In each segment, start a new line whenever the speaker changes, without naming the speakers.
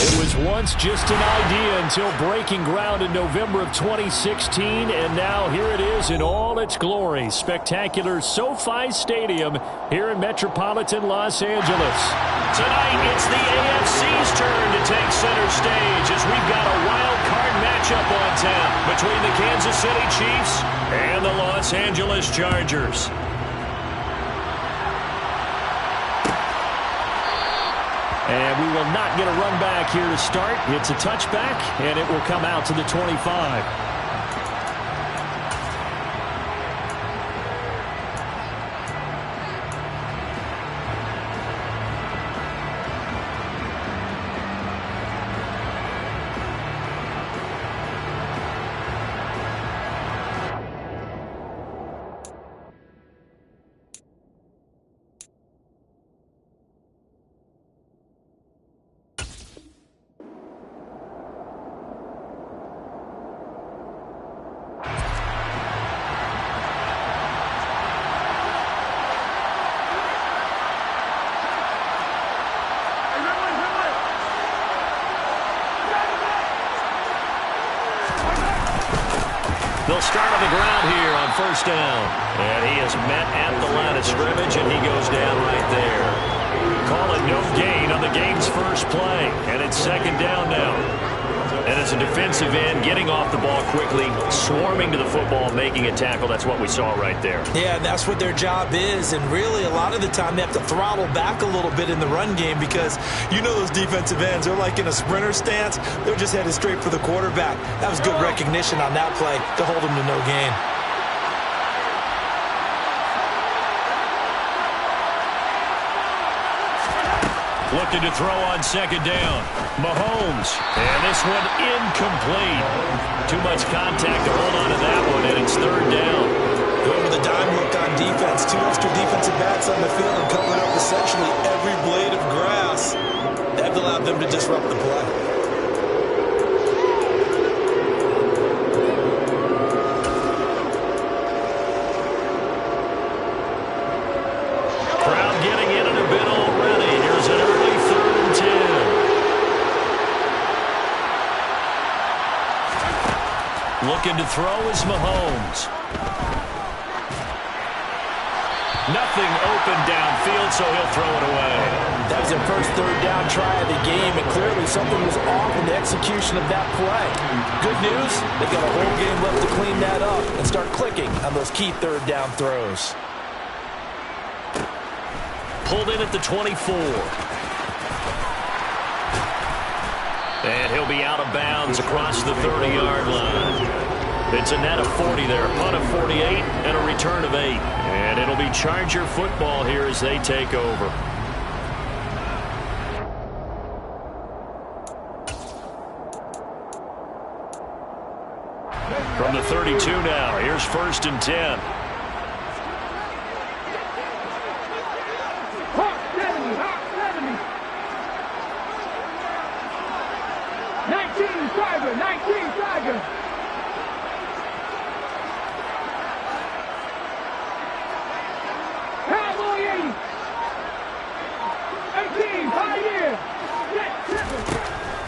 It was once just an idea until breaking ground in November of 2016, and now here it is in all its glory. Spectacular SoFi Stadium here in metropolitan Los Angeles. Tonight, it's the AFC's turn to take center stage as we've got a wild card matchup on tap between the Kansas City Chiefs and the Los Angeles Chargers. And we will not get a run back here to start. It's a touchback, and it will come out to the 25. They'll start on the ground here on first down. And he is met at the line of scrimmage, and he goes down right there. Call it no gain on the game's first play. And it's second down now. And as a defensive end, getting off the ball quickly, swarming to the football, making a tackle. That's what we saw right there.
Yeah, that's what their job is. And really, a lot of the time, they have to throttle back a little bit in the run game because you know those defensive ends, they're like in a sprinter stance. They're just headed straight for the quarterback. That was good recognition on that play to hold them to no gain.
Looking to throw on second down. Mahomes. And this one incomplete. Too much contact to hold on to that one, and it's third down.
Going with a dime look on defense. Two extra defensive backs on the field and covering up essentially every blade of grass. That allowed them to disrupt the play.
Looking to throw is Mahomes. Nothing open downfield, so he'll throw it away.
That was their first third down try of the game, and clearly something was off in the execution of that play. Good news, they've got a whole game left to clean that up and start clicking on those key third down throws.
Pulled in at the 24. And he'll be out of bounds across the 30-yard line. It's a net of 40 there, a punt of 48, and a return of 8. And it'll be Charger football here as they take over. From the 32 now, here's first and 10.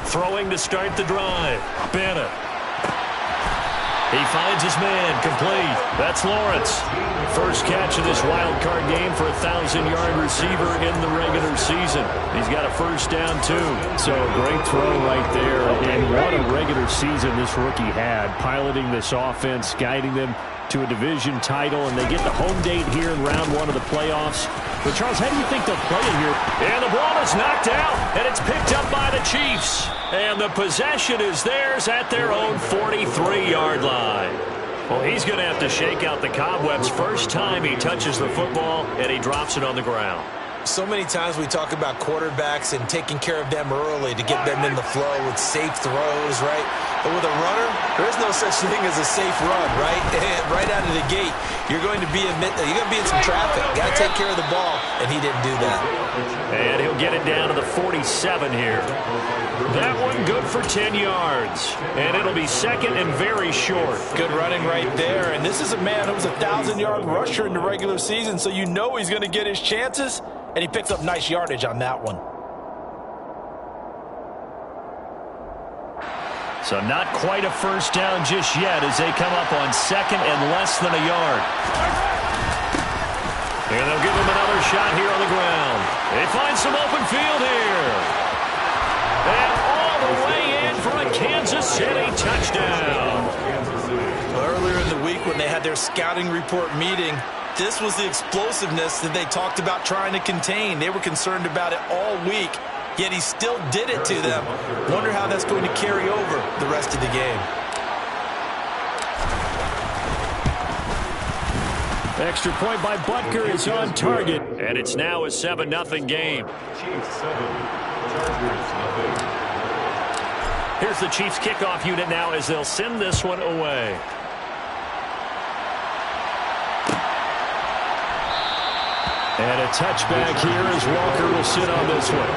Throwing to start the drive. Bennett. He finds his man. Complete. That's Lawrence. First catch of this wild card game for a 1,000-yard receiver in the regular season. He's got a first down, too. So a great throw right there. And what a regular season this rookie had, piloting this offense, guiding them to a division title, and they get the home date here in round one of the playoffs. But, Charles, how do you think they'll play it here? And the ball is knocked out, and it's picked up by the Chiefs. And the possession is theirs at their own 43-yard line. Well, he's going to have to shake out the cobwebs first time he touches the football, and he drops it on the ground.
So many times we talk about quarterbacks and taking care of them early to get them in the flow with safe throws, right? But with a runner, there is no such thing as a safe run, right? And right out of the gate, you're going to be in some traffic. Got to take care of the ball, and he didn't do that.
And he'll get it down to the 47 here. That one good for 10 yards. And it'll be second and very short.
Good running right there. And this is a man who was a 1,000-yard rusher in the regular season, so you know he's going to get his chances. And he picks up nice yardage on that one.
So not quite a first down just yet as they come up on second and less than a yard. And they'll give him another shot here on the ground. They find some open field here. And all the way in for a Kansas City touchdown.
Earlier in the week when they had their scouting report meeting, this was the explosiveness that they talked about trying to contain. They were concerned about it all week, yet he still did it to them. Wonder how that's going to carry over the rest of the game.
Extra point by Butker is on target, and it's now a 7-0 game. Here's the Chiefs kickoff unit now as they'll send this one away. And a touchback here as Walker will sit on this one.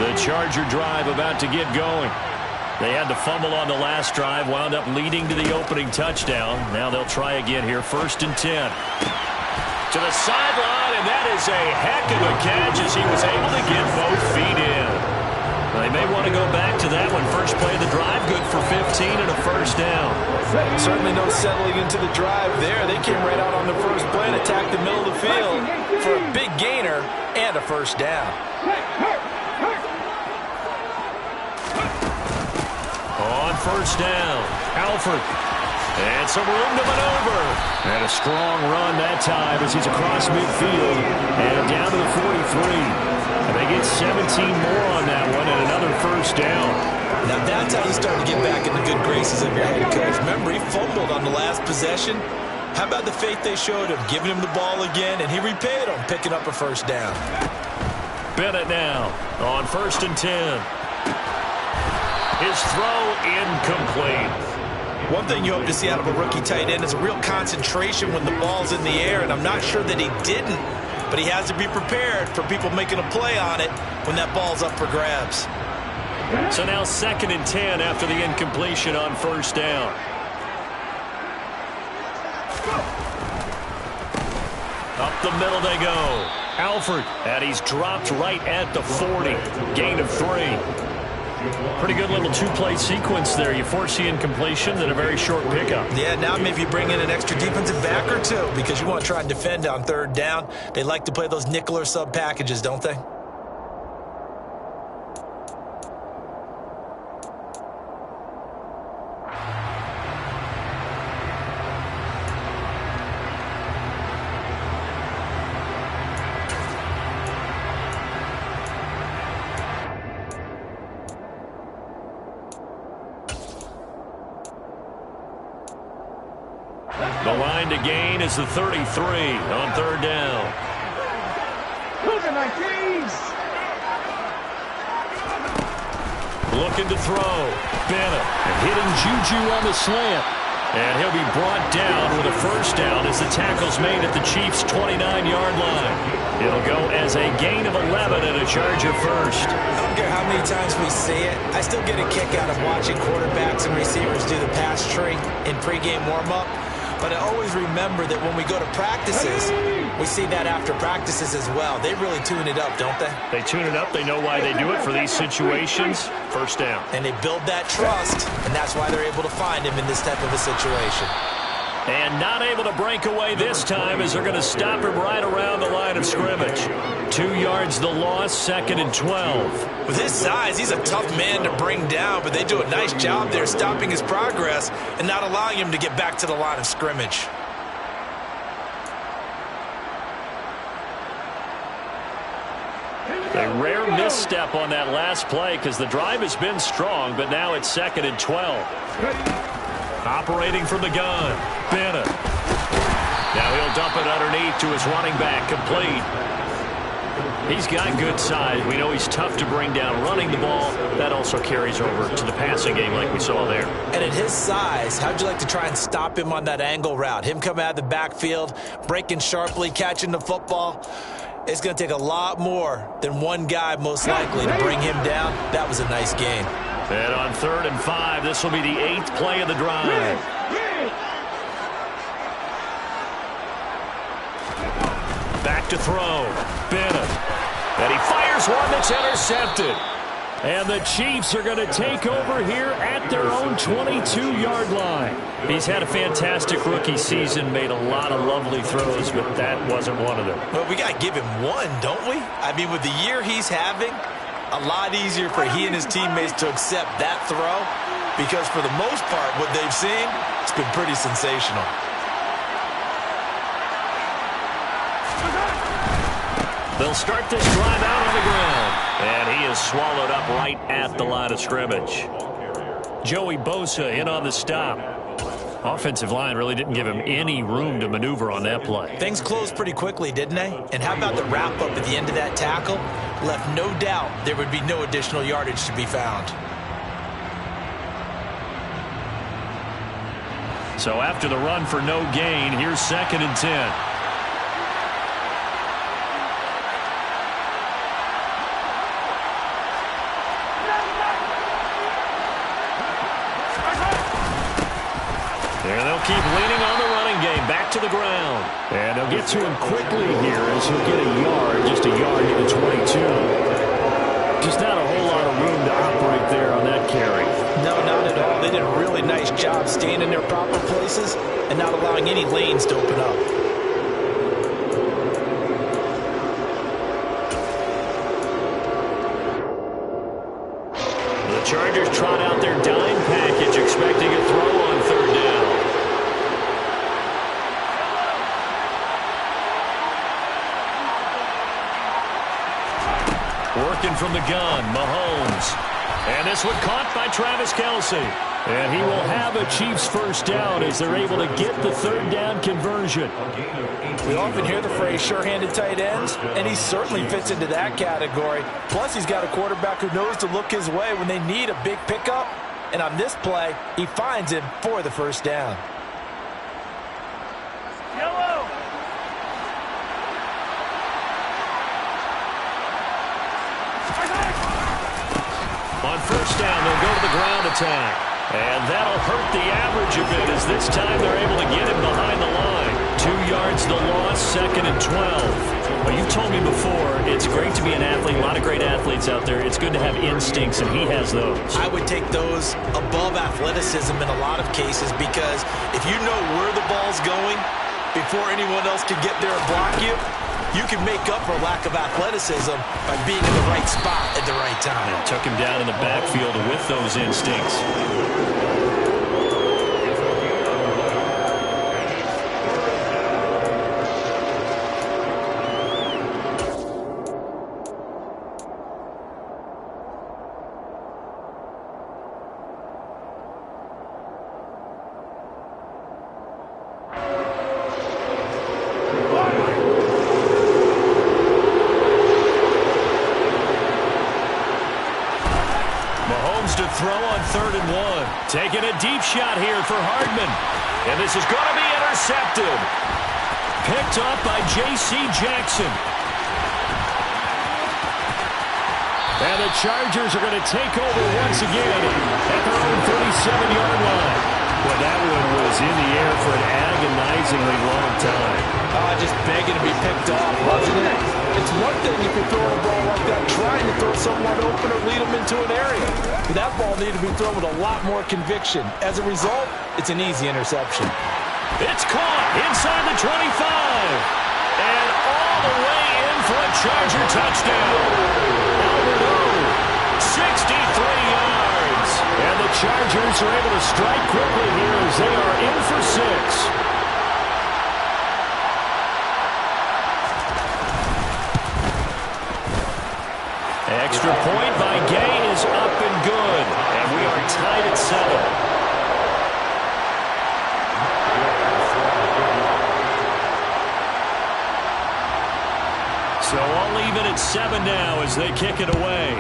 The Charger drive about to get going. They had to fumble on the last drive, wound up leading to the opening touchdown. Now they'll try again here, 1st and 10. To the sideline, and that is a heck of a catch as he was able to get both feet in. They may want to go back to that one. First play of the drive, good for 15 and a first down.
Certainly no settling into the drive there. They came right out on the first play and attacked the middle of the field for a big gainer and a first down.
On first down, Alford. And some room to maneuver. And a strong run that time as he's across midfield and down to the 43. And they get 17 more on that one and another first down.
Now that's how you start to get back in the good graces of your head coach. Remember, he fumbled on the last possession. How about the faith they showed him, giving him the ball again, and he repaid him, picking up a first down.
Bennett now on 1st and 10. His throw incomplete.
One thing you hope to see out of a rookie tight end is a real concentration when the ball's in the air, and I'm not sure that he didn't, but he has to be prepared for people making a play on it when that ball's up for grabs.
So now 2nd and 10 after the incompletion on first down. Up the middle they go. Alford, and he's dropped right at the 40. Gain of 3. Pretty good little two-play sequence there. You force the incompletion, then a very short pickup.
Yeah, now maybe you bring in an extra defensive back or two because you want to try and defend on 3rd down. They like to play those nickel or sub packages, don't they?
The line to gain is the 33 on 3rd down. Looking to throw. Bennett hitting Juju on the slant. And he'll be brought down with a first down as the tackle's made at the Chiefs' 29-yard line. It'll go as a gain of 11 and a Charger first.
I don't care how many times we see it. I still get a kick out of watching quarterbacks and receivers do the pass tree in pregame warm-up. But I always remember that when we go to practices, we see that after practices as well. They really tune it up, don't they?
They tune it up. They know why they do it for these situations. First down.
And they build that trust, and that's why they're able to find him in this type of a situation.
And not able to break away this time as they're going to stop him right around the line of scrimmage. 2 yards the loss, 2nd and 12.
With his size, he's a tough man to bring down, but they do a nice job there stopping his progress and not allowing him to get back to the line of scrimmage.
A rare misstep on that last play because the drive has been strong, but now it's 2nd and 12. Operating from the gun, Bennett. Now he'll dump it underneath to his running back, complete. He's got good size. We know he's tough to bring down running the ball. That also carries over to the passing game like we saw there.
And at his size, how'd you like to try and stop him on that angle route? Him coming out of the backfield, breaking sharply, catching the football. It's going to take a lot more than one guy most likely to bring him down. That was a nice game.
And on 3rd and 5, this will be the 8th play of the drive. Back to throw. Bennett. And he fires one that's intercepted. And the Chiefs are going to take over here at their own 22-yard line. He's had a fantastic rookie season, made a lot of lovely throws, but that wasn't one of them.
Well, we got to give him one, don't we? I mean, with the year he's having, a lot easier for he and his teammates to accept that throw, because for the most part, what they've seen, it's been pretty sensational.
They'll start this drive out on the ground. And he is swallowed up right at the line of scrimmage. Joey Bosa in on the stop. Offensive line really didn't give him any room to maneuver on that play.
Things closed pretty quickly, didn't they? And how about the wrap-up at the end of that tackle? Left no doubt there would be no additional yardage to be found.
So after the run for no gain, here's 2nd and 10. And they'll keep leaning on the running game. Back to the ground. And they'll get to him quickly here as he'll get a yard, just a yard to the 22. Just not a whole lot of room to operate there on that carry.
No, not at all. They did a really nice job staying in their proper places and not allowing any lanes to open up.
The Chargers trot out their dime package, expecting a throw on 3rd down. Working from the gun, Mahomes. And this one caught by Travis Kelce. And he will have a Chiefs 1st down as they're able to get the 3rd down conversion.
We often hear the phrase sure-handed tight ends, and he certainly fits into that category. Plus, he's got a quarterback who knows to look his way when they need a big pickup. And on this play, he finds him for the 1st down.
On 1st down, they'll go to the ground attack. And that'll hurt the average a bit as this time they're able to get him behind the line. 2 yards the loss, 2nd and 12. Well, you've told me before, it's great to be an athlete. A lot of great athletes out there. It's good to have instincts, and he has those.
I would take those above athleticism in a lot of cases, because if you know where the ball's going before anyone else can get there and block you, you can make up for lack of athleticism by being in the right spot at the right time.
And took him down in the backfield with those instincts. To throw on 3rd and 1. Taking a deep shot here for Hardman. And this is going to be intercepted. Picked up by J.C. Jackson. And the Chargers are going to take over once again at their own 37-yard line. Well, that one was in the air for an agonizingly long time.
Just begging to be picked off, wasn't it? It's one thing if you're throwing a ball like that, trying to throw someone open or lead them into an area. But that ball needed to be thrown with a lot more conviction. As a result, it's an easy interception.
It's caught inside the 25. And all the way in for a Charger touchdown. Albert O, 63 yards. And the Chargers are able to strike quickly here as they are in for 6. Extra point by Gay is up and good. And we are tied at 7. So all even at 7 now as they kick it away.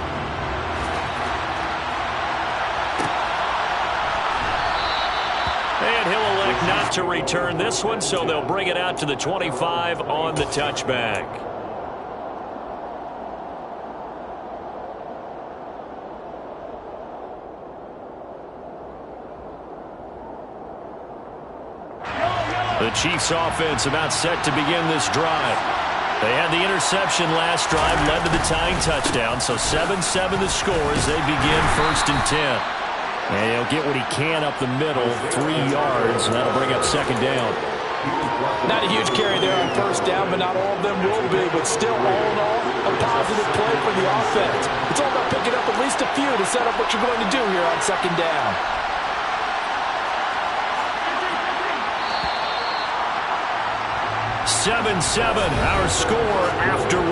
And he'll elect not to return this one, so they'll bring it out to the 25 on the touchback. The Chiefs offense about set to begin this drive. They had the interception last drive, led to the tying touchdown. So 7-7 the score as they begin 1st and 10. And he'll get what he can up the middle, 3 yards, and that'll bring up 2nd down.
Not a huge carry there on 1st down, but not all of them will be. But still, all in all, a positive play for the offense. It's all about picking up at least a few to set up what you're going to do here on 2nd down.
Seven, our score after 1.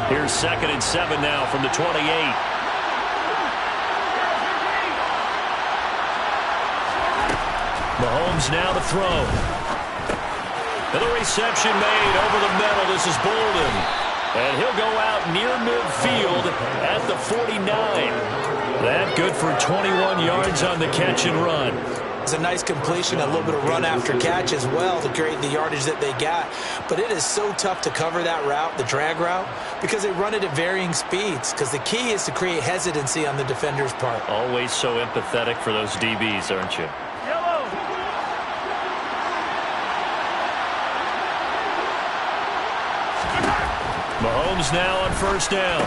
Here's 2nd and 7 now from the 28. Mahomes now to throw. And the reception made over the middle. This is Bolden. And he'll go out near midfield at the 49. That good for 21 yards on the catch and run.
It's a nice completion, a little bit of run after catch as well to create the yardage that they got. But it is so tough to cover that route, the drag route, because they run it at varying speeds. Because the key is to create hesitancy on the defender's part.
Always so empathetic for those DBs, aren't you? Mahomes now on 1st down.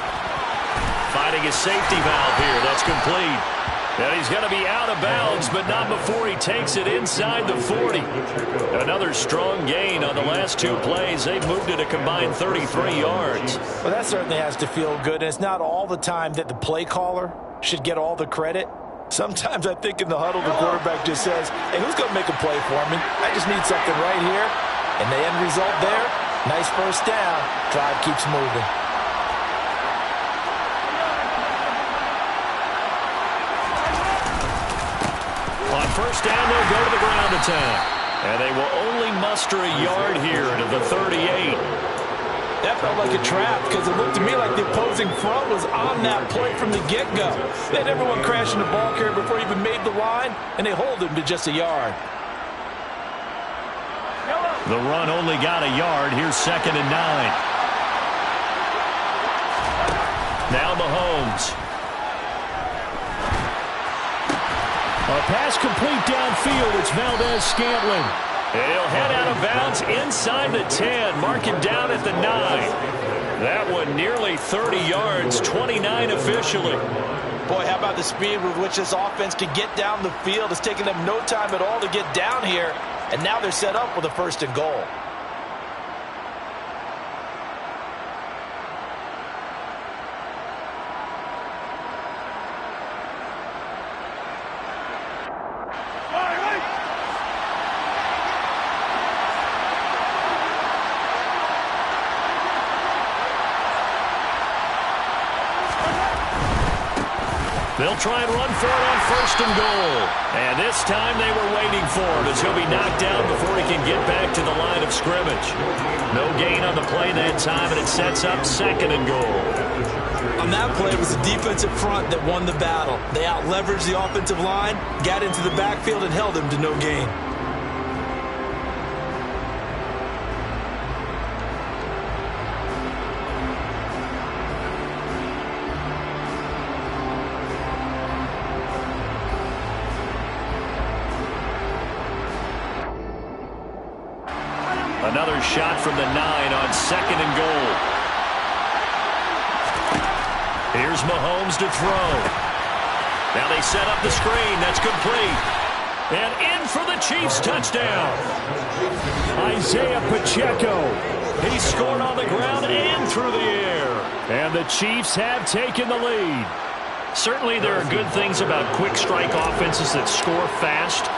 Finding a safety valve here. That's complete. And he's going to be out of bounds, but not before he takes it inside the 40. Another strong gain on the last 2 plays. They've moved it a combined 33 yards.
Well, that certainly has to feel good. And it's not all the time that the play caller should get all the credit. Sometimes I think in the huddle, the quarterback just says, hey, who's going to make a play for me? I just need something right here. And the end result there, nice 1st down. Drive keeps moving.
On 1st down, they'll go to the ground attack. And they will only muster a yard here to the 38.
That felt like a trap because it looked to me like the opposing front was on that play from the get-go. They had everyone crashing the ball carrier before he even made the line, and they hold him to just a yard.
The run only got a yard. Here's 2nd and 9. Now Mahomes. A pass complete downfield. It's Valdez-Scantling. And he'll head out of bounds inside the 10. Mark him down at the 9. That one nearly 30 yards, 29 officially.
Boy, how about the speed with which this offense can get down the field? It's taken them no time at all to get down here. And now they're set up with a 1st and goal.
They'll try and run for it on 1st and goal. And this time they were waiting for him as he'll be knocked down before he can get back to the line of scrimmage. No gain on the play that time, and it sets up 2nd and goal.
On that play, it was the defensive front that won the battle. They out-leveraged the offensive line, got into the backfield, and held him to no gain.
Another shot from the 9 on 2nd and goal. Here's Mahomes to throw. Now they set up the screen. That's complete. And in for the Chiefs touchdown. Isaiah Pacheco. He scored on the ground and through the air. And the Chiefs have taken the lead. Certainly there are good things about quick strike offenses that score fast.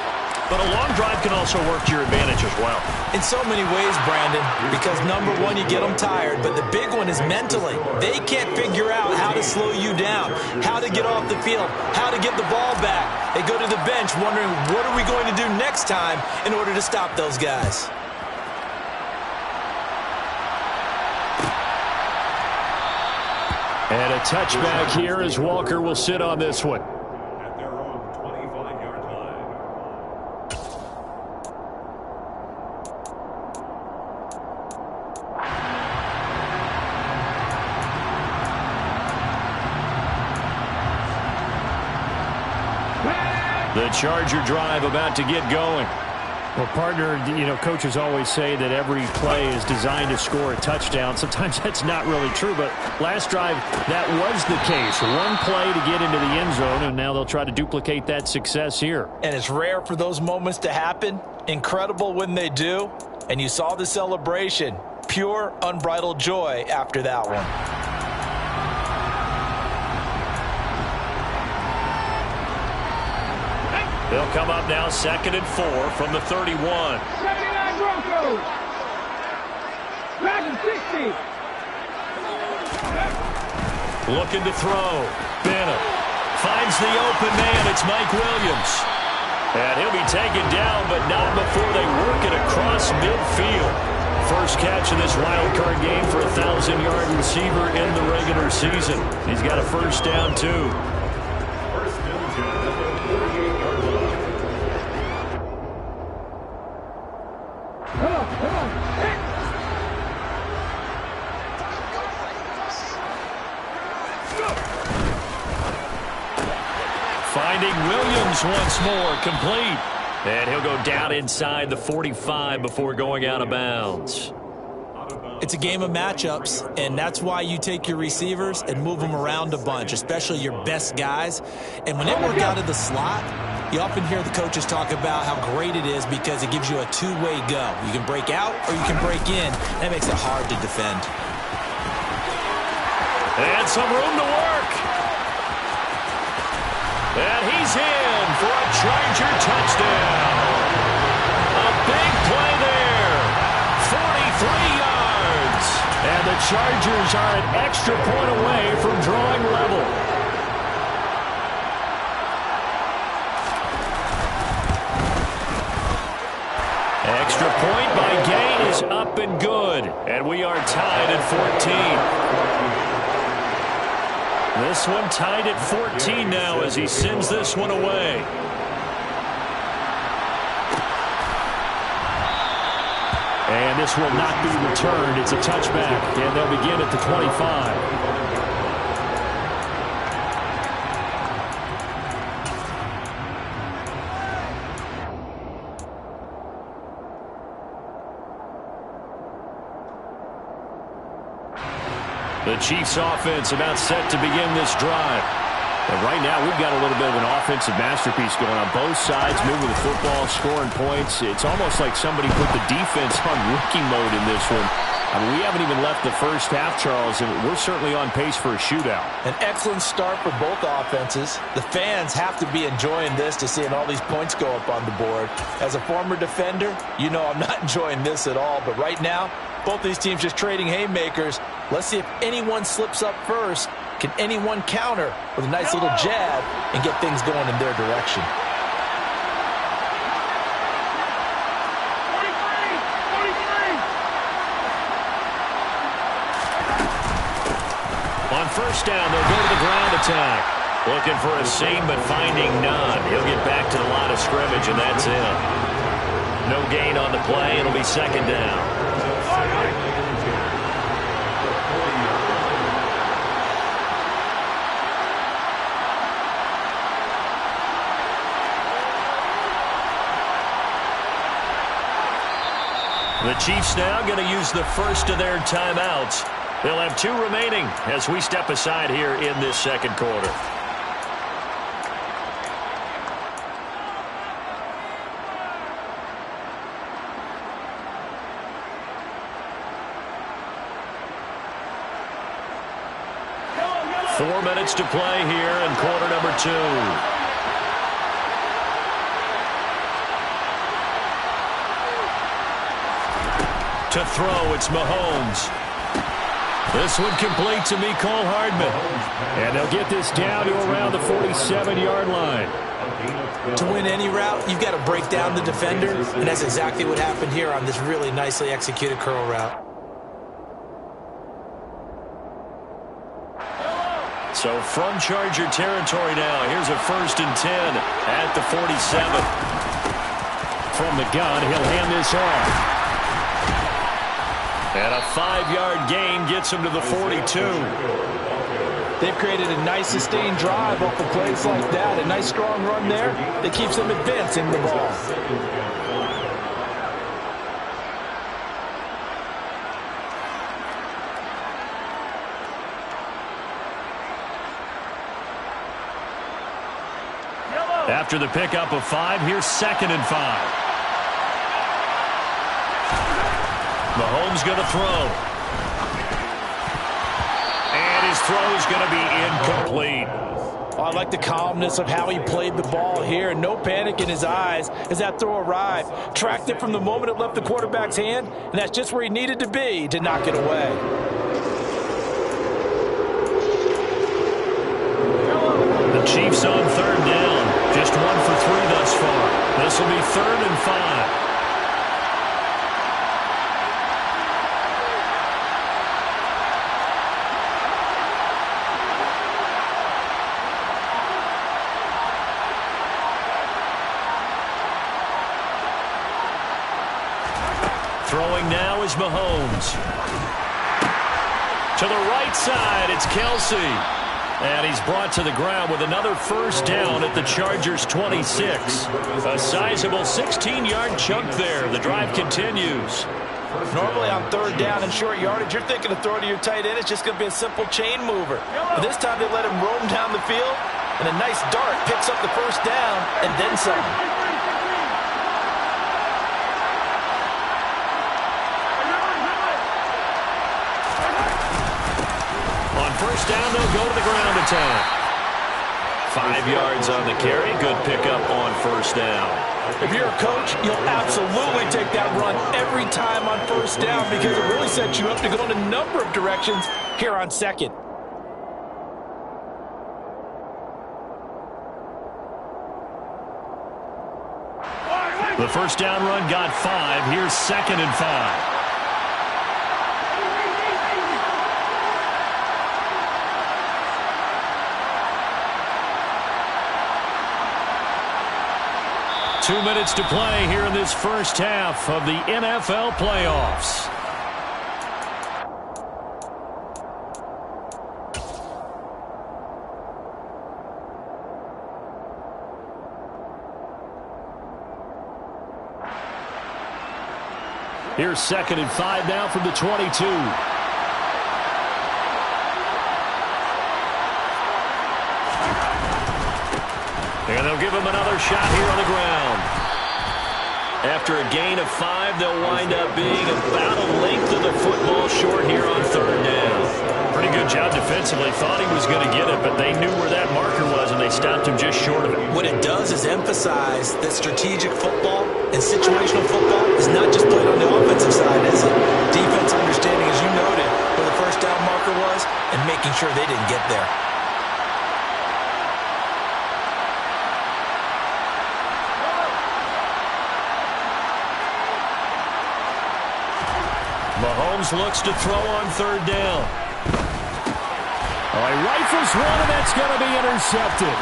But a long drive can also work to your advantage as well.
In so many ways, Brandon, because number one, you get them tired, but the big one is mentally. They can't figure out how to slow you down, how to get off the field, how to get the ball back. They go to the bench wondering, what are we going to do next time in order to stop those guys?
And a touchback here as Walker will sit on this one. The Charger drive about to get going.
Well, partner, coaches always say that every play is designed to score a touchdown. Sometimes that's not really true, but last drive, that was the case. One play to get into the end zone, and now they'll try to duplicate that success here.
And it's rare for those moments to happen. Incredible when they do. And you saw the celebration. Pure, unbridled joy after that one.
They'll come up now 2nd and 4 from the 31.
79 Broncos. Back and 60.
Looking to throw. Bennett finds the open man. It's Mike Williams. And he'll be taken down, but not before they work it across midfield. First catch of this wild card game for a 1,000-yard receiver in the regular season. He's got a first down, too. Finding Williams once more, complete. And he'll go down inside the 45 before going out of bounds.
It's a game of matchups, and that's why you take your receivers and move them around a bunch, especially your best guys. And when they work out of the slot, you often hear the coaches talk about how great it is because it gives you a two-way go. You can break out or you can break in. That makes it hard to defend.
And some room to work. And he's in for a Charger touchdown. A big play there. 43 yards. And the Chargers are an extra point away from drawing level. Extra point by Gain is up and good. And we are tied at 14. This one tied at 14 now as he sends this one away. And this will not be returned. It's a touchback, and they'll begin at the 25. The Chiefs offense about set to begin this drive. And right now we've got a little bit of an offensive masterpiece going on both sides, moving the football, scoring points. It's almost like somebody put the defense on rookie mode in this one. I mean, we haven't even left the first half, Charles, and we're certainly on pace for a shootout.
An excellent start for both offenses. The fans have to be enjoying this to seeing all these points go up on the board. As a former defender, you know I'm not enjoying this at all. But right now, both these teams just trading haymakers. Let's see if anyone slips up first. Can anyone counter with a nice little jab and get things going in their direction?
On first down, they'll go to the ground attack. Looking for a seam, but finding none. He'll get back to the line of scrimmage, and that's it. No gain on the play. It'll be second down. The Chiefs now going to use the first of their timeouts. They'll have 2 remaining as we step aside here in this second quarter. Four minutes to play here in quarter number 2. To throw, it's Mahomes. This one complete to Mecole Hardman. And they'll get this down to around the 47-yard line.
To win any route, you've got to break down the defender, and that's exactly what happened here on this really nicely executed curl route.
So from Charger territory now, here's a 1st and 10 at the 47.
From the gun, he'll hand this off.
And a 5-yard gain gets him to the 42.
They've created a nice sustained drive off of plays like that. A nice strong run there that keeps them advancing the ball.
After the pickup of 5, here's 2nd and 5. Mahomes going to throw. And his throw is going to be incomplete.
Oh, I like the calmness of how he played the ball here. No panic in his eyes as that throw arrived. Tracked it from the moment it left the quarterback's hand, and that's just where he needed to be to knock it away.
The Chiefs on 3rd down. Just 1 for 3 thus far. This will be 3rd and 5. Throwing now is Mahomes. To the right side, it's Kelsey. And he's brought to the ground with another 1st down at the Chargers' 26. A sizable 16-yard chunk there. The drive continues.
Normally on 3rd down and short yardage, you're thinking of throwing to your tight end. It's just going to be a simple chain mover. But this time they let him roam down the field, and a nice dart picks up the 1st down and then some.
On 1st down, they'll go to the ground attack. 5 yards on the carry. Good pickup on 1st down.
If you're a coach, you'll absolutely take that run every time on 1st down because it really sets you up to go in a number of directions here on 2nd.
The 1st down run got 5. Here's 2nd and 5. Two minutes to play here in this first half of the NFL playoffs. Here's 2nd and 5 now from the 22. And they'll give him another shot here on the ground. After a gain of 5, they'll wind up being about a length of the football short here on 3rd down. Pretty good job defensively. Thought he was going to get it, but they knew where that marker was, and they stopped him just short of it.
What it does is emphasize that strategic football and situational football is not just played on the offensive side, is it? Defense understanding, as you noted, where the 1st down marker was and making sure they didn't get there.
Mahomes looks to throw on 3rd down.
He rifles one, and that's going to be intercepted.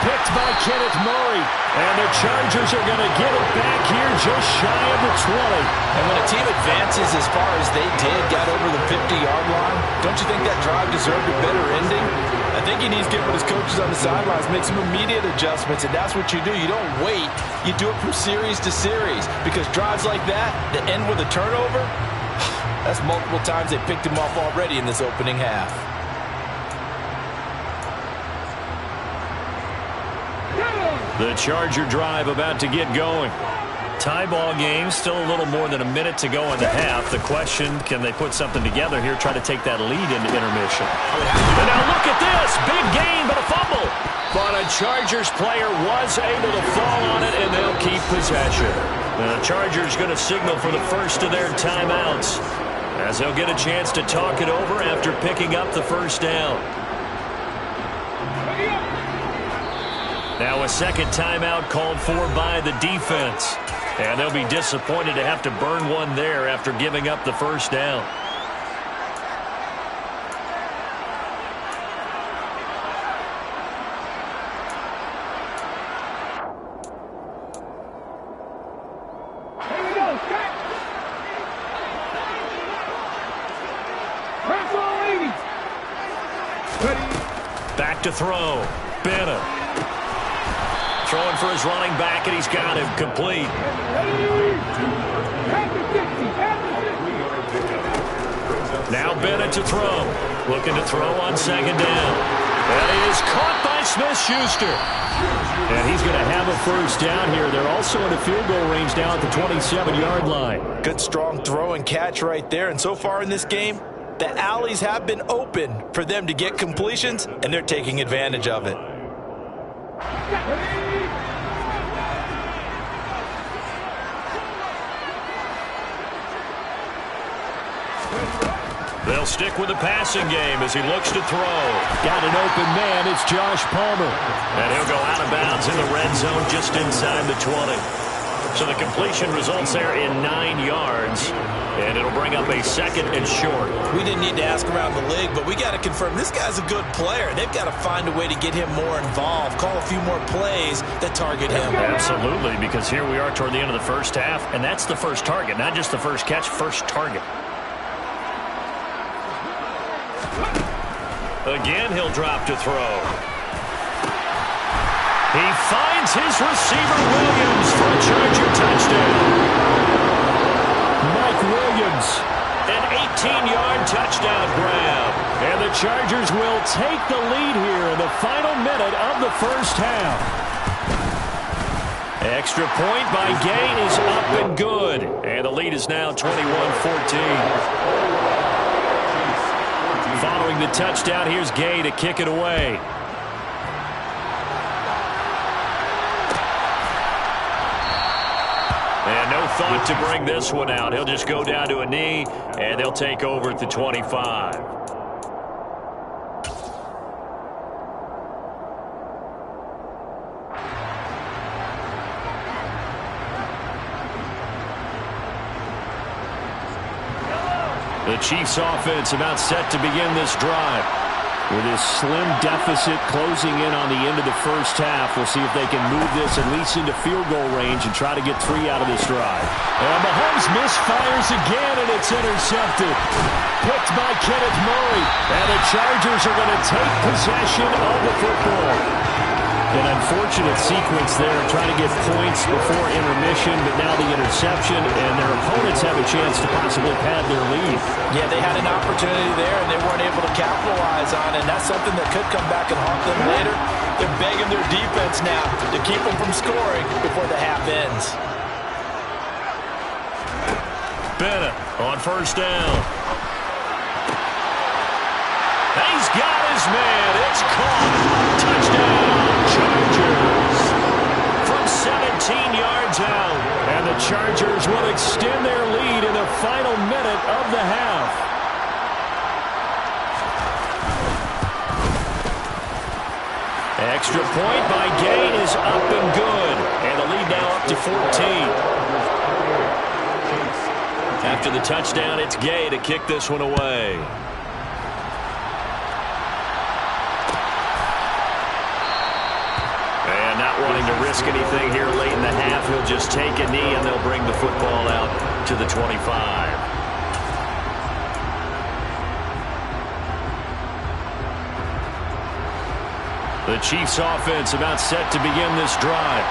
Picked by Kenneth Murray. And the Chargers are going to get it back here just shy of the 20.
And when a team advances as far as they did, got over the 50-yard line, don't you think that drive deserved a better ending? I think he needs to get with his coaches on the sidelines, make some immediate adjustments, and that's what you do. You don't wait. You do it from series to series because drives like that end with a turnover, that's multiple times they picked him off already in this opening half.
The Charger drive about to get going. Tie ball game, still a little more than a minute to go in the half. The question, can they put something together here, try to take that lead into intermission? And now look at this, big gain, but a fumble. But a Chargers player was able to fall on it, and they'll keep possession. And the Chargers going to signal for the first of their timeouts, as they'll get a chance to talk it over after picking up the 1st down. Now a second timeout called for by the defense. And they'll be disappointed to have to burn one there after giving up the 1st down.
Here we go, Scott. Press on 80. Ready.
to throw. Bennett. Throwing for his running back, and he's got him complete. Now Bennett to throw. Looking to throw on second down. That is caught by Smith-Schuster. And he's going to have a first down here. They're also in a field goal range now at the 27-yard line.
Good strong throw and catch right there. And so far in this game, the alleys have been open for them to get completions, and they're taking advantage of it.
They'll stick with the passing game as he looks to throw.
Got an open man. It's Josh Palmer.
And he'll go out of bounds in the red zone just inside the 20. So the completion results there in 9 yards. And it'll bring up a second and short.
We didn't need to ask around the league, but we got to confirm this guy's a good player. They've got to find a way to get him more involved, call a few more plays that target him.
Absolutely, because here we are toward the end of the first half, and that's the first target, not just the first catch, first target. Again, he'll drop to throw. He finds his receiver, Williams, for a Charger touchdown.
Mike Williams.
An 18-yard touchdown grab.
And the Chargers will take the lead here in the final minute of the first half.
Extra point by Gay is up and good. And the lead is now 21-14. Following the touchdown, here's Gay to kick it away. And no thought to bring this one out. He'll just go down to a knee, and they'll take over at the 25. The Chiefs offense about set to begin this drive. With this slim deficit closing in on the end of the first half, we'll see if they can move this at least into field goal range and try to get 3 out of this drive.
And Mahomes misfires again, and it's intercepted. Picked by Kenneth Murray. And the Chargers are going to take possession of the football. An unfortunate sequence there, trying to get points before intermission, but now the interception, and their opponents have a chance to possibly pad their lead.
Yeah, they had an opportunity there, and they weren't able to capitalize on it, and that's something that could come back and haunt them later. They're begging their defense now to keep them from scoring before the half ends.
Bennett on first down. He's got his man. It's caught. Touchdown, Chargers. From 17 yards out.
And the Chargers will extend their lead in the final minute of the half.
Extra point by Gay is up and good. And the lead now up to 14. After the touchdown, it's Gay to kick this one away. Wanting to risk anything here late in the half, he'll just take a knee and they'll bring the football out to the 25. The Chiefs offense about set to begin this drive.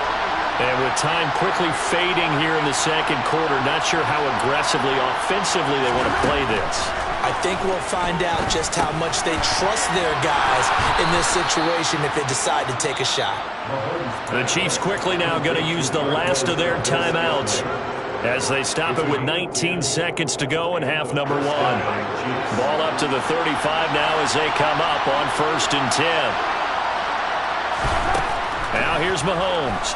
And with time quickly fading here in the second quarter, not sure how aggressively, offensively they want to play this.
I think we'll find out just how much they trust their guys in this situation if they decide to take a shot.
The Chiefs quickly now going to use the last of their timeouts as they stop it with 19 seconds to go in half number 1. Ball up to the 35 now as they come up on 1st and 10. Now here's Mahomes.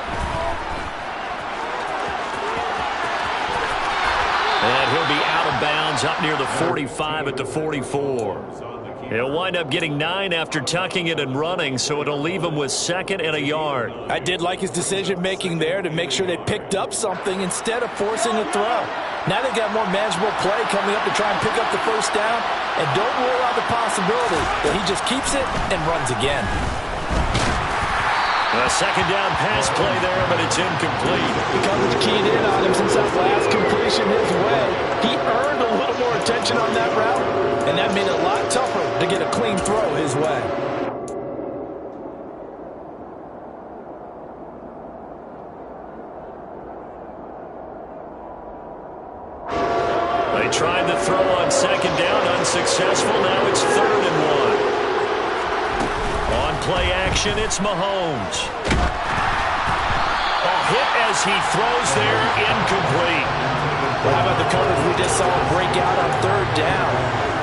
And he'll be out of bounds up near the 45 at the 44. He'll wind up getting 9 after tucking it and running, so it'll leave him with 2nd and a yard.
I did like his decision-making there to make sure they picked up something instead of forcing a throw. Now they've got more manageable play coming up to try and pick up the first down, and don't rule out the possibility that he just keeps it and runs again.
A second down pass play there, but it's incomplete.
The coverage keyed in on him since that last completion his way. He earned a little more attention on that route, and that made it a lot tougher to get a clean throw his way.
tried the throw on second down, unsuccessful. Now it's 3rd and 1. On play action, it's Mahomes. A hit as he throws there, incomplete.
Well, how about the coverage we just saw break out on 3rd down?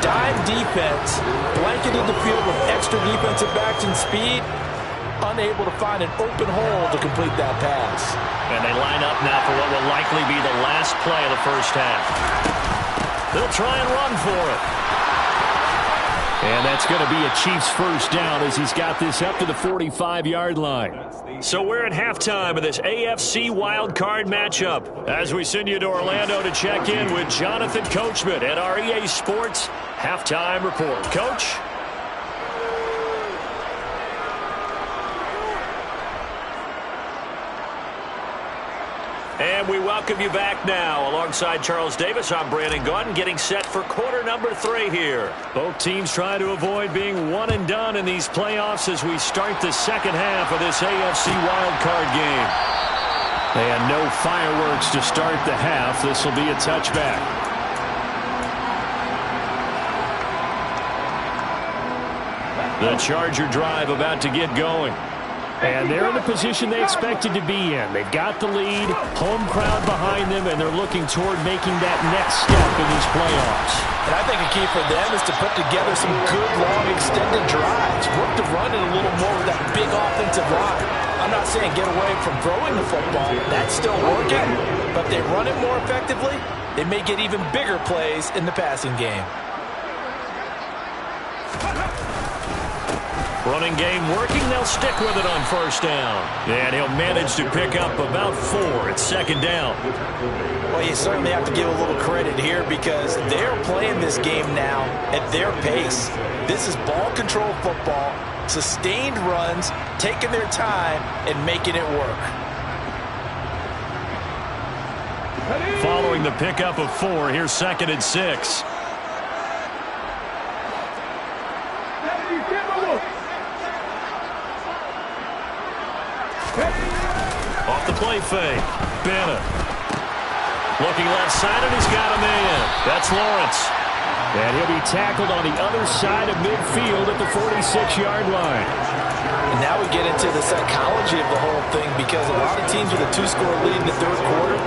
Dime defense, blanketed the field with extra defensive backs and speed, unable to find an open hole to complete that pass.
And they line up now for what will likely be the last play of the first half. They'll try and run for it.
And that's going to be a Chiefs first down as he's got this up to the 45-yard line.
So we're at halftime of this AFC wildcard matchup as we send you to Orlando to check in with Jonathan Coachman at our EA Sports Halftime Report. Coach? And we welcome you back now. Alongside Charles Davis, I'm Brandon Gaudin, getting set for quarter number 3 here. Both teams trying to avoid being one and done in these playoffs as we start the second half of this AFC wildcard game.
And no fireworks to start the half. This will be a touchback.
The Charger drive about to get going.
And they're in the position they expected to be in. They've got the lead, home crowd behind them, and they're looking toward making that next step in these playoffs.
And I think a key for them is to put together some good, long, extended drives. Work the run in a little more with that big offensive line. I'm not saying get away from throwing the football. That's still working. But if they run it more effectively, they may get even bigger plays in the passing game.
Running game working. They'll stick with it on first down. And he'll manage to pick up about 4 at second down.
Well, you certainly have to give a little credit here because they're playing this game now at their pace. This is ball control football, sustained runs, taking their time, and making it work.
Following the pickup of 4, here's 2nd and 6. Off the play fake. Bennett. Looking left side, and he's got a man. That's Lawrence.
And he'll be tackled on the other side of midfield at the 46-yard line.
And now we get into the psychology of the whole thing because a lot of teams with a 2-score lead in the 3rd quarter,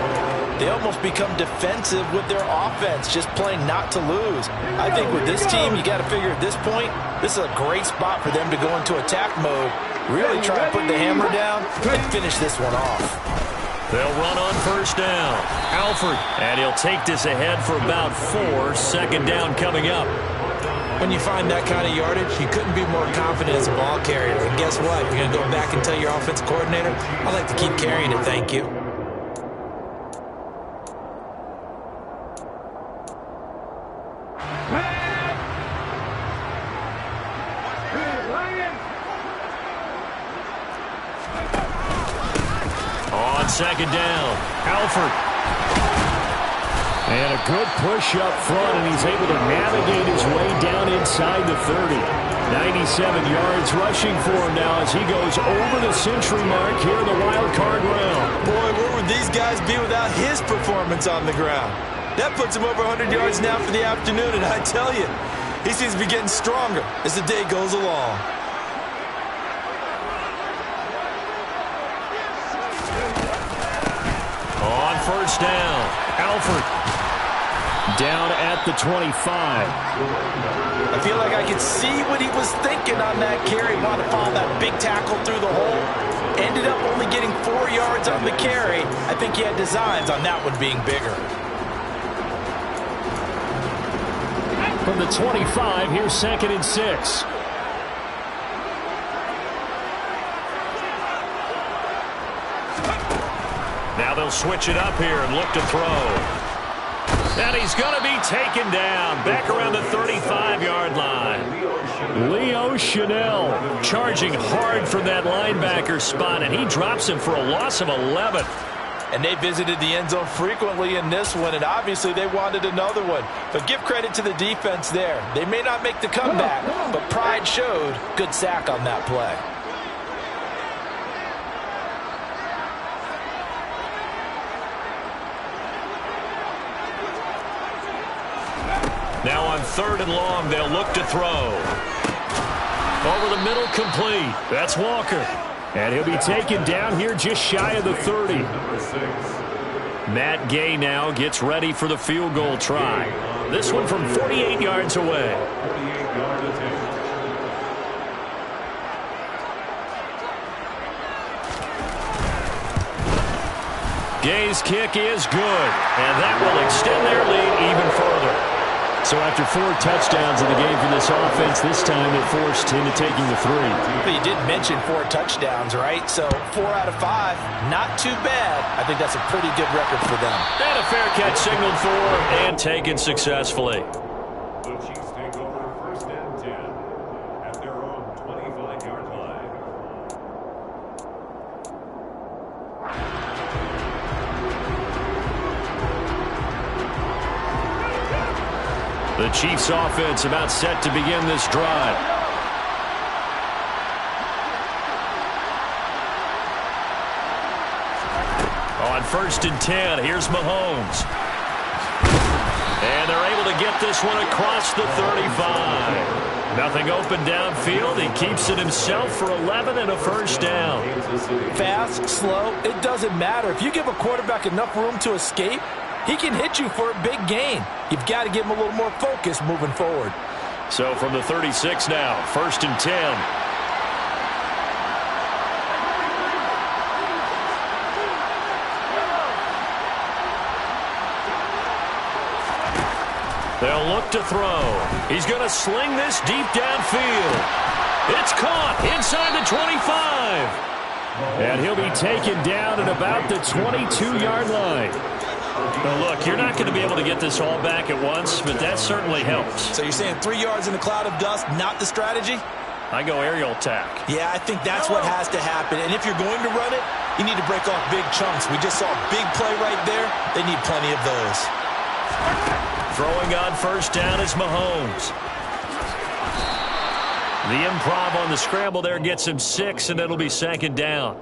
they almost become defensive with their offense, just playing not to lose. I think with this team, you got to figure at this point, this is a great spot for them to go into attack mode, really try to put the hammer down and finish this one off.
They'll run on first down. Alford. And he'll take this ahead for about 4. Second down coming up.
When you find that kind of yardage, you couldn't be more confident as a ball carrier. And guess what? You're going to go back and tell your offensive coordinator, I'd like to keep carrying it, thank you.
Second down. Alford.
And a good push up front, and he's able to navigate his way down inside the 30. 97 yards rushing for him now as he goes over the century mark here in the wild card round.
Boy, where would these guys be without his performance on the ground? That puts him over 100 yards now for the afternoon, and I tell you, he seems to be getting stronger as the day goes along.
First down. Alford.
Down at the 25.
I feel like I could see what he was thinking on that carry. Wanted to follow that big tackle through the hole. Ended up only getting 4 yards on the carry. I think he had designs on that one being bigger.
From the 25, here's 2nd and 6.
Now they'll switch it up here and look to throw. And he's going to be taken down back around the 35-yard line.
Leo Chanel
charging hard from that linebacker spot, and he drops him for a loss of 11.
And they visited the end zone frequently in this one, and obviously they wanted another one. But give credit to the defense there. They may not make the comeback, but pride showed. Good sack on that play.
Now on 3rd and long, they'll look to throw. Over the middle, complete. That's Walker.
And he'll be taken down here just shy of the 30. Matt Gay now gets ready for the field goal try. This one from 48 yards away. Gay's kick is good, and that will extend their lead even further. So after 4 touchdowns in the game for this offense, this time they're forced into taking the 3.
But you did mention 4 touchdowns, right? So 4 out of 5, not too bad. I think that's a pretty good record for them.
And a fair catch signaled for and taken successfully.
The Chiefs take over 1st and 10 at their own 25-yard line.
The Chiefs offense about set to begin this drive. On 1st and 10, here's Mahomes. And they're able to get this one across the 35. Nothing open downfield. He keeps it himself for 11 and a 1st down.
Fast, slow, it doesn't matter. If you give a quarterback enough room to escape, he can hit you for a big gain. You've got to give him a little more focus moving forward.
So from the 36 now, 1st and 10. They'll look to throw. He's going to sling this deep downfield. It's caught inside the 25.
And he'll be taken down at about the 22-yard line.
Well, look, you're not going to be able to get this all back at once, but that certainly helps.
So you're saying 3 yards in a cloud of dust, not the strategy?
I go aerial attack.
Yeah, I think that's what has to happen. And if you're going to run it, you need to break off big chunks. We just saw a big play right there. They need plenty of those.
Throwing on 1st down is Mahomes. The improv on the scramble there gets him 6, and it'll be 2nd down.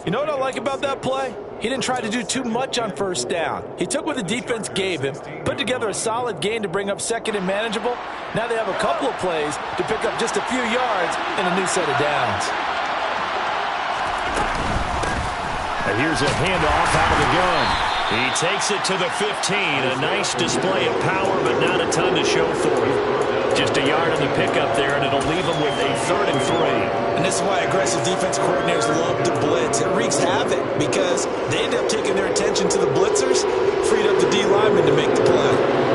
You know what I like about that play? He didn't try to do too much on 1st down. He took what the defense gave him, put together a solid gain to bring up 2nd and manageable. Now they have a couple of plays to pick up just a few yards and a new set of downs.
And here's a handoff out of the gun.
He takes it to the 15. A nice display of power, but not a ton to show for it. Just a yard on the pickup there, and it'll leave him with a 3rd and 3.
And this is why aggressive defense coordinators love to blitz. It wreaks havoc because they end up taking their attention to the blitzers, freed up the D lineman to make the play.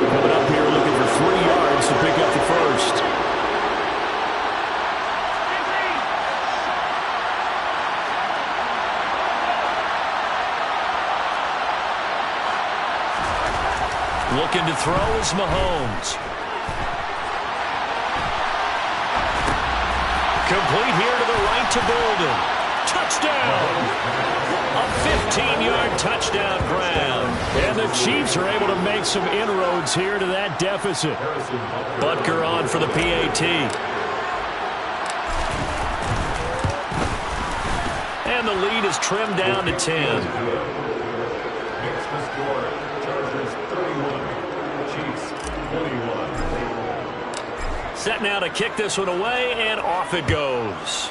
Coming up here looking for 3 yards to pick up the 1st.
Looking to throw is Mahomes. Complete here to the right to Bolden. Touchdown! A 15-yard touchdown grab.
And the Chiefs are able to make some inroads here to that deficit.
Butker on for the PAT. And the lead is trimmed down to 10.
Makes the score. Chargers 31. Chiefs 21.
Set now to kick this one away, and off it goes.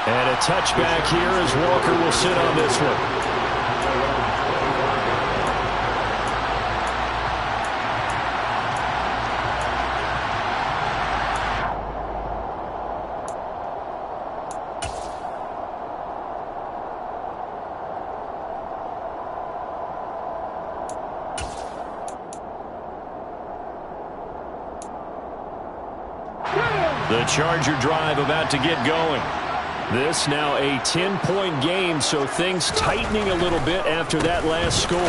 And a touchback here as Walker will sit on this one. The Charger drive about to get going. This now a 10-point game, so things tightening a little bit after that last score.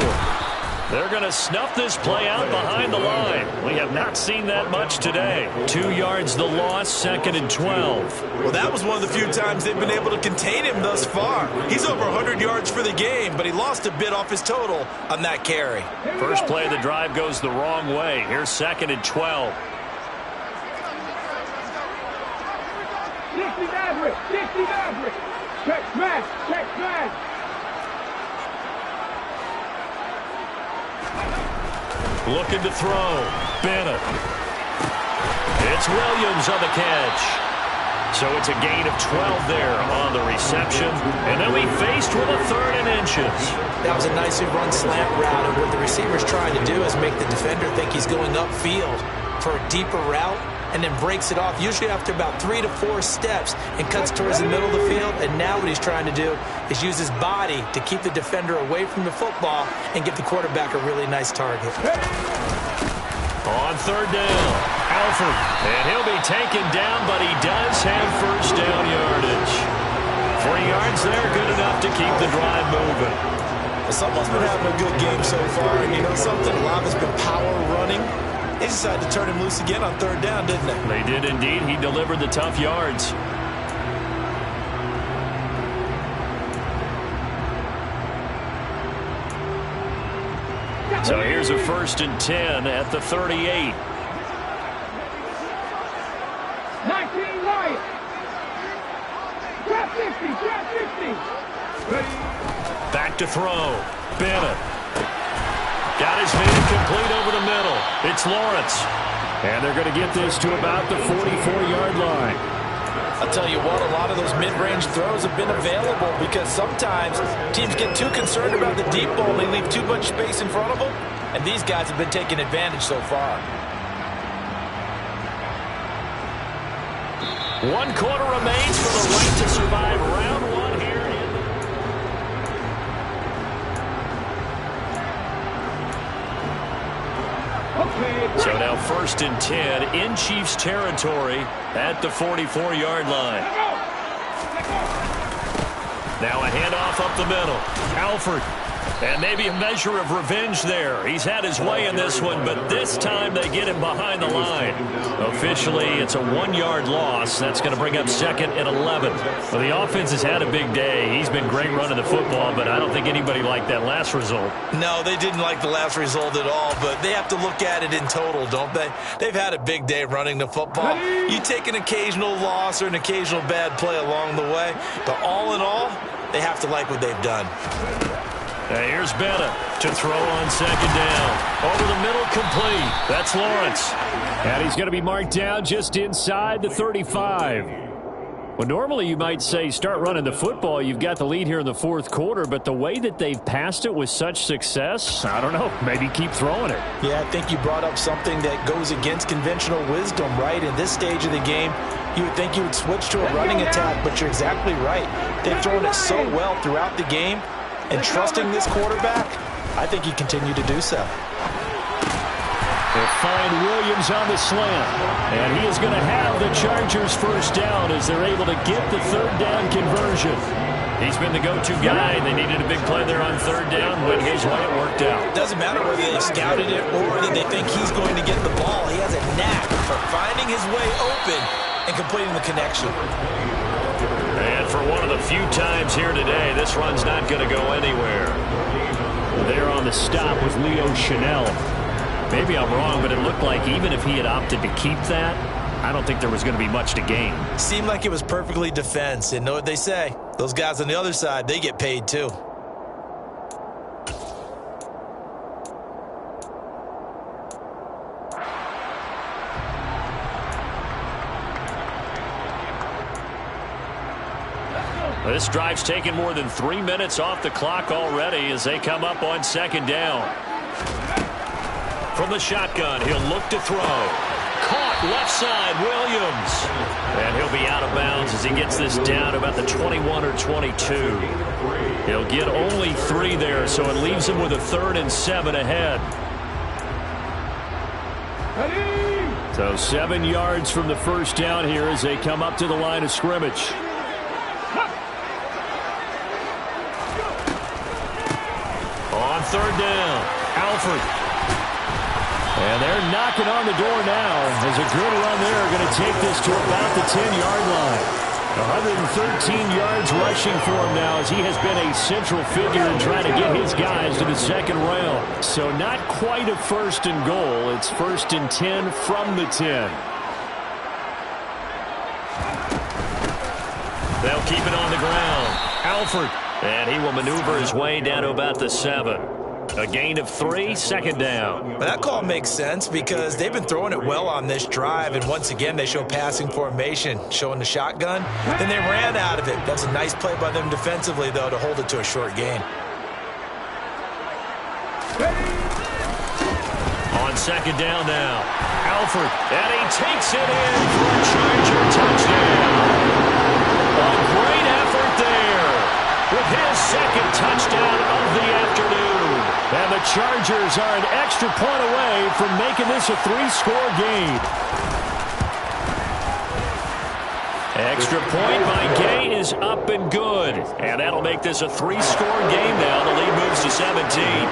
They're going to snuff this play out behind the line. We have not seen that much today. 2 yards the loss, 2nd and 12.
Well, that was one of the few times they've been able to contain him thus far. He's over 100 yards for the game, but he lost a bit off his total on that carry.
First play of the drive goes the wrong way. Here's 2nd and 12.
60 Maverick! 60 Maverick! Check smash! Check smash!
Looking to throw. Bennett. It's Williams on the catch. So it's a gain of 12 there on the reception. And they'll be faced with a 3rd and inches.
That was a nicely run slant route, and what the receiver's trying to do is make the defender think he's going upfield for a deeper route, and then breaks it off, usually after about 3 to 4 steps, and cuts towards the middle of the field. And now what he's trying to do is use his body to keep the defender away from the football and give the quarterback a really nice target.
On 3rd down, Alford. And he'll be taken down, but he does have first down yardage. 3 yards there, good enough to keep the drive moving.
Someone's been having a good game so far, and you know something? A lot of it's been power running. They decided to turn him loose again on 3rd down, didn't they?
They did indeed. He delivered the tough yards. So here's a 1st and 10 at the 38.
19 Lions. Trap 50, trap 50.
Back to throw. Bennett. Got his man complete over the middle. It's Lawrence.
And they're going to get this to about the 44-yard line.
I'll tell you what, a lot of those mid-range throws have been available because sometimes teams get too concerned about the deep ball and they leave too much space in front of them, and these guys have been taking advantage so far.
1 quarter remains for the right to survive round 1 here. So now 1st and 10 in Chiefs territory at the 44-yard line. Now a handoff up the middle. Alford. And maybe a measure of revenge there. He's had his way in this one, but this time they get him behind the line. Officially, it's a 1-yard loss. That's going to bring up 2nd and 11. Well, the offense has had a big day. He's been great running the football, but I don't think anybody liked that last result.
No, they didn't like the last result at all, but they have to look at it in total, don't they? They've had a big day running the football. You take an occasional loss or an occasional bad play along the way, but all in all, they have to like what they've done.
Here's Bennett to throw on 2nd down. Over the middle, complete. That's Lawrence.
And he's going to be marked down just inside the 35. Well, normally you might say start running the football. You've got the lead here in the 4th quarter, but the way that they've passed it with such success, I don't know, maybe keep throwing it.
Yeah, I think you brought up something that goes against conventional wisdom, right? In this stage of the game, you would think you would switch to a running attack, but you're exactly right. They've thrown it so well throughout the game. And trusting this quarterback, I think he continued to do so.
They'll find Williams on the slant. And he is going to have the Chargers first down as they're able to get the 3rd down conversion.
He's been the go-to guy. They needed a big play there on 3rd down. Went his way, it worked out.
Doesn't matter whether they scouted it or that they think he's going to get the ball. He has a knack for finding his way open and completing the connection.
And for one of the few times here today, this run's not going to go anywhere.
There on the stop with Leo Chanel. Maybe I'm wrong, but it looked like even if he had opted to keep that, I don't think there was going to be much to gain.
Seemed like it was perfectly defense. And know what they say? Those guys on the other side, they get paid too.
This drive's taken more than 3 minutes off the clock already as they come up on 2nd down. From the shotgun, he'll look to throw. Caught left side, Williams. And he'll be out of bounds as he gets this down about the 21 or 22. He'll get only 3 there, so it leaves him with a 3rd and 7 ahead.
So 7 yards from the first down here as they come up to the line of scrimmage.
On 3rd down, Alford.
And they're knocking on the door now. There's a good run there. Going to take this to about the 10-yard line. 113 yards rushing for him now as he has been a central figure in trying to get his guys to the 2nd round. So not quite a 1st and goal. It's 1st and 10 from the 10.
They'll keep it on the ground. Alford. And he will maneuver his way down to about the 7. A gain of 3, second down.
Well, that call makes sense because they've been throwing it well on this drive, and once again they show passing formation, showing the shotgun. Then they ran out of it. That's a nice play by them defensively, though, to hold it to a short gain.
On second down now, Alford, and he takes it in for a Charger touchdown. A great effort there with his second touchdown of the afternoon. And the Chargers are an extra point away from making this a 3-score game. Extra point by Gay is up and good. And that'll make this a 3-score game now. The lead moves to 17.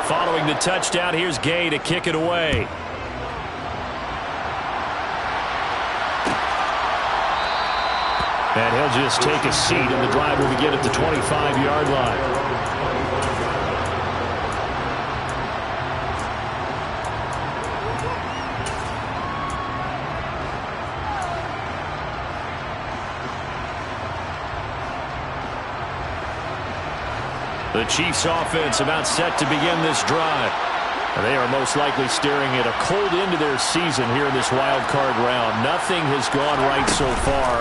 Following the touchdown, here's Gay to kick it away. And he'll just take a seat, and the drive will begin at the 25-yard line. The Chiefs offense about set to begin this drive. They are most likely staring at a cold end to their season here in this wild card round. Nothing has gone right so far,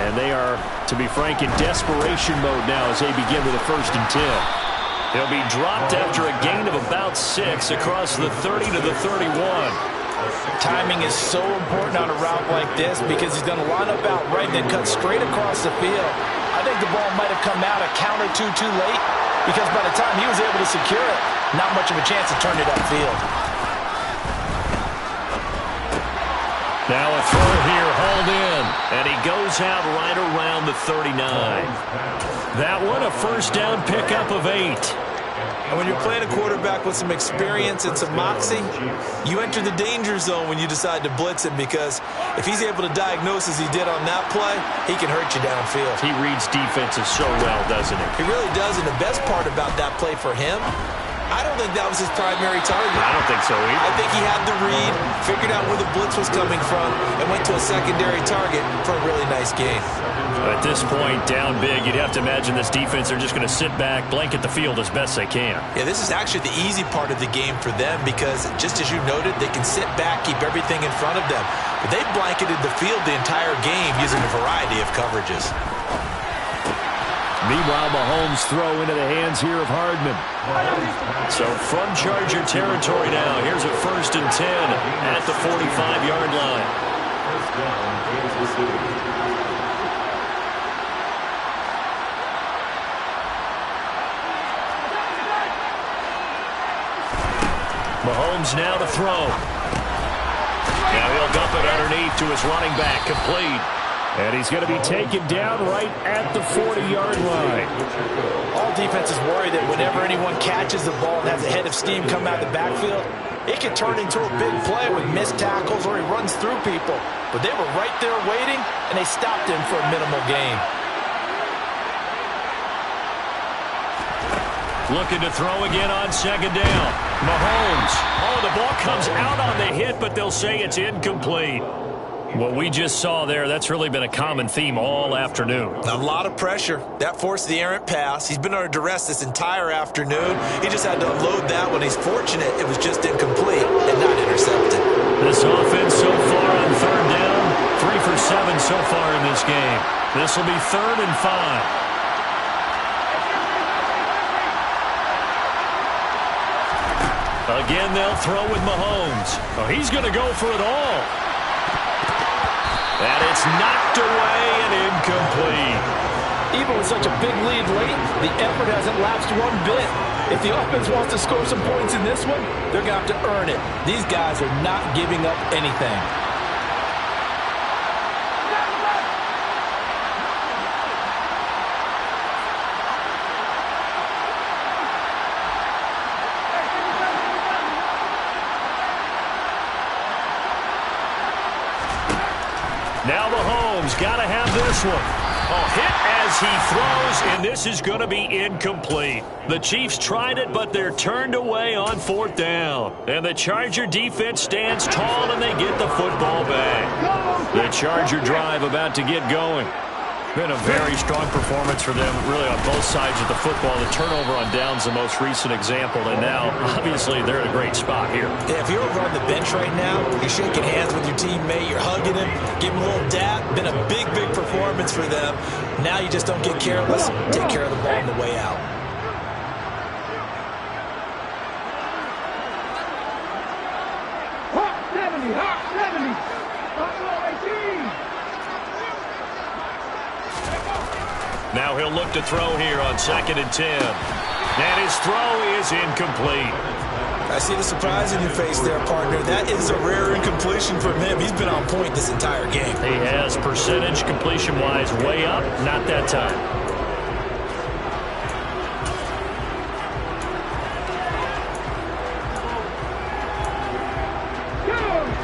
and they are, to be frank, in desperation mode now as they begin with a 1st and 10. He'll be dropped after a gain of about 6 across the 30 to the 31.
Timing is so important on a route like this because he's going to line up out right and then cut straight across the field. I think the ball might have come out a count or two too late, because by the time he was able to secure it, not much of a chance to turn it upfield.
Now a throw here, hauled in, and he goes out right around the 39. That one, a 1st down pickup of 8.
And when you're playing a quarterback with some experience and some moxie, you enter the danger zone when you decide to blitz him, because if he's able to diagnose as he did on that play, he can hurt you downfield.
He reads defenses so well, doesn't he?
He really does, and the best part about that play for him, I don't think that was his primary target.
I don't think so either.
I think he had the read, figured out where the blitz was coming from, and went to a secondary target for a really nice gain.
At this point, down big, you'd have to imagine this defense are just going to sit back, blanket the field as best they can.
Yeah, this is actually the easy part of the game for them because, just as you noted, they can sit back, keep everything in front of them. But they blanketed the field the entire game using a variety of coverages.
Meanwhile, Mahomes throw into the hands here of Hardman.
So from Charger territory now, here's a 1st and 10 at the 45-yard line.
First down, Kansas City.
Mahomes now to throw. Now he'll dump it underneath to his running back, complete.
And he's going to be taken down right at the 40-yard line.
All defenses worry that whenever anyone catches the ball and has a head of steam come out of the backfield, it can turn into a big play with missed tackles or he runs through people. But they were right there waiting, and they stopped him for a minimal gain.
Looking to throw again on second down. Mahomes. Oh, the ball comes out on the hit, but they'll say it's incomplete. What we just saw there, that's really been a common theme all afternoon.
A lot of pressure. That forced the errant pass. He's been under duress this entire afternoon. He just had to unload that one. He's fortunate it was just incomplete and not intercepted.
This offense so far on third down, 3 for 7 so far in this game. This will be 3rd and 5. Again, they'll throw with Mahomes. Oh, he's going to go for it all. And it's knocked away and incomplete.
Even with such a big lead late, the effort hasn't lapsed one bit. If the offense wants to score some points in this one, they're going to have to earn it. These guys are not giving up anything.
Now Mahomes got to have this one. A hit as he throws, and this is going to be incomplete. The Chiefs tried it, but they're turned away on 4th down. And the Charger defense stands tall, and they get the football back. The Charger drive about to get going. Been a very strong performance for them, really, on both sides of the football. The turnover on downs the most recent example, and now, obviously, they're in a great spot here.
Yeah, if you're over on the bench right now, you're shaking hands with your teammate, you're hugging him, giving him a little dap. Been a big, big performance for them. Now you just don't get careless. Take care of the ball on the way out.
Hot 70, hot 70. Hot 18.
Now he'll look to throw here on 2nd and 10. And his throw is incomplete.
I see the surprise in your face there, partner. That is a rare incompletion from him. He's been on point this entire game.
He has percentage completion-wise way up, not that time.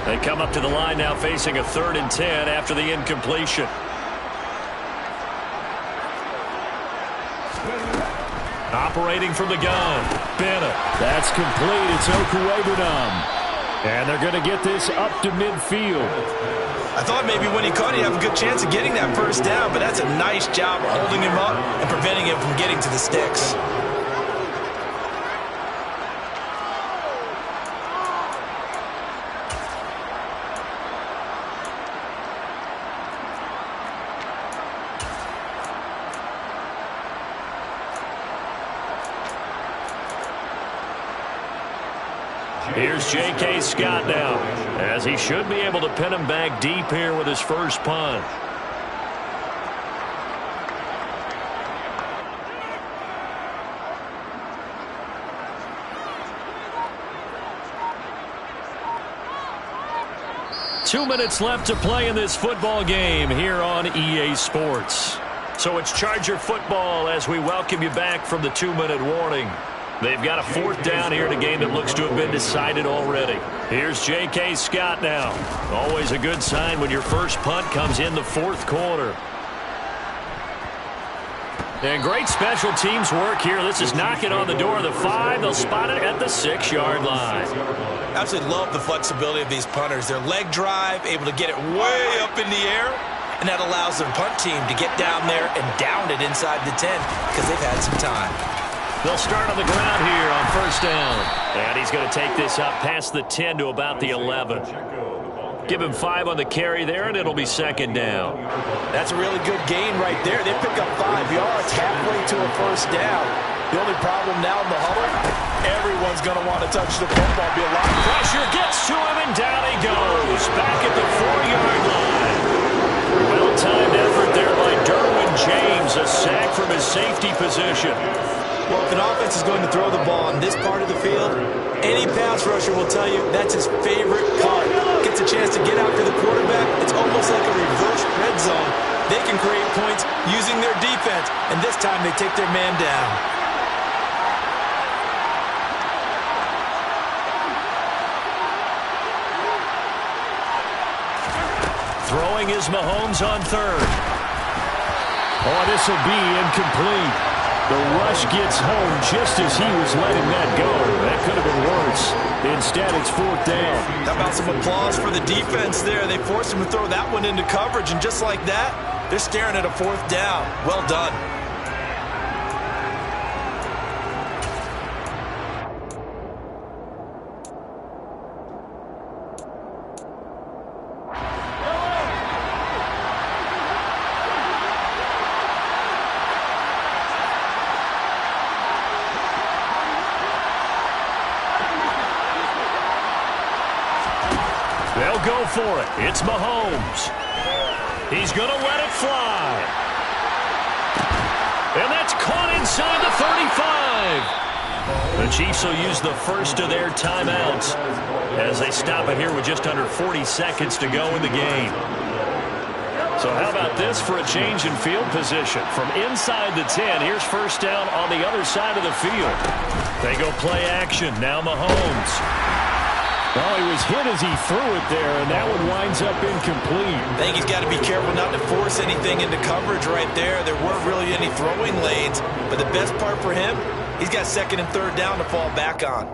They come up to the line now facing a 3rd and 10 after the incompletion. Operating from the gun, Bennett.
That's complete. It's Okuwebunam. And they're going to get this up to midfield.
I thought maybe when he caught it, he'd have a good chance of getting that first down, but that's a nice job of holding him up and preventing him from getting to the sticks.
Here's J.K. Scott now, as he should be able to pin him back deep here with his first punt. Two minutes left to play in this football game here on EA Sports. So it's Charger football as we welcome you back from the 2-minute warning. They've got a 4th down here in a game that looks to have been decided already. Here's J.K. Scott now. Always a good sign when your first punt comes in the 4th quarter. And great special teams work here. This is knocking on the door of the 5. They'll spot it at the 6-yard line.
Absolutely love the flexibility of these punters. Their leg drive, able to get it way up in the air, and that allows their punt team to get down there and down it inside the 10 because they've had some time.
They'll start on the ground here on 1st down. And he's going to take this up past the 10 to about the 11. Give him 5 on the carry there, and it'll be 2nd down.
That's a really good gain right there. They pick up 5 yards halfway to a 1st down. The only problem now in the huddle, everyone's going to want to touch the football. Be a lot of
pressure gets to him, and down he goes. Back at the 4-yard line. Well-timed effort there by Derwin James. A sack from his safety position.
Well, if an offense is going to throw the ball on this part of the field, any pass rusher will tell you that's his favorite part. Gets a chance to get after the quarterback. It's almost like a reverse red zone. They can create points using their defense, and this time they take their man down.
Throwing is Mahomes on 3rd.
Oh, this will be incomplete. The rush gets home just as he was letting that go. That could have been worse. Instead, it's 4th down.
How about some applause for the defense there? They forced him to throw that one into coverage, and just like that, they're staring at a 4th down. Well done.
They'll go for it. It's Mahomes. He's going to let it fly. And that's caught inside the 35. The Chiefs will use the first of their timeouts as they stop it here with just under 40 seconds to go in the game. So how about this for a change in field position? From inside the 10, here's 1st down on the other side of the field. They go play action. Now Mahomes.
Well, he was hit as he threw it there, and that one winds up incomplete.
I think he's got to be careful not to force anything into coverage right there. There weren't really any throwing lanes, but the best part for him, he's got 2nd and 3rd down to fall back on.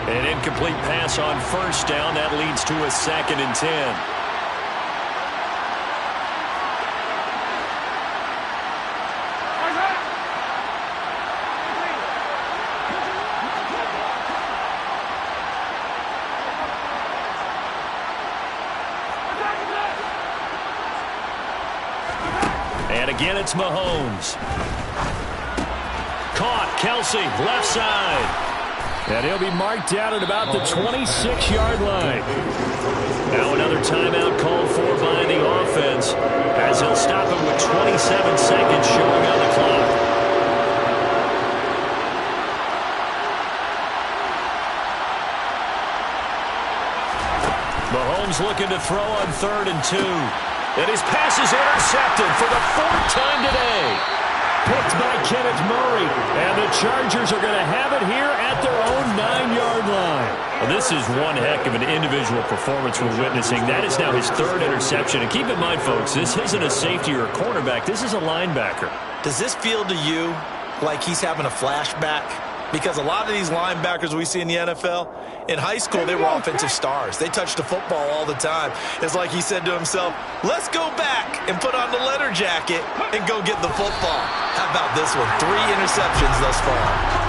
An incomplete pass on 1st down. That leads to a 2nd and 10. And again, it's Mahomes. Caught. Kelsey, left side.
And he'll be marked down at about the 26-yard line.
Now another timeout called for by the offense, as he'll stop him with 27 seconds showing on the clock. Mahomes looking to throw on 3rd and 2. And his pass is intercepted for the 4th time today.
Picked by Kenneth Murray. And the Chargers are going to have it here at their own 9-yard line.
Well, this is one heck of an individual performance we're witnessing. That is now his 3rd interception. And keep in mind, folks, this isn't a safety or a cornerback. This is a linebacker.
Does this feel to you like he's having a flashback? Because a lot of these linebackers we see in the NFL, in high school, they were offensive stars. They touched the football all the time. It's like he said to himself, let's go back and put on the leather jacket and go get the football. How about this one? 3 interceptions thus far.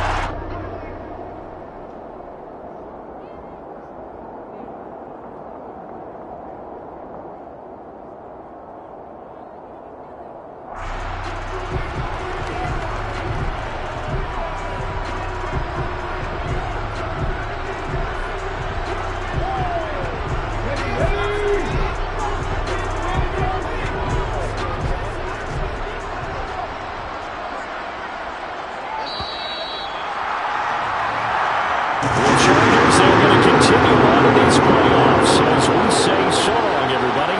The Chargers are going to continue on in these playoffs as we say so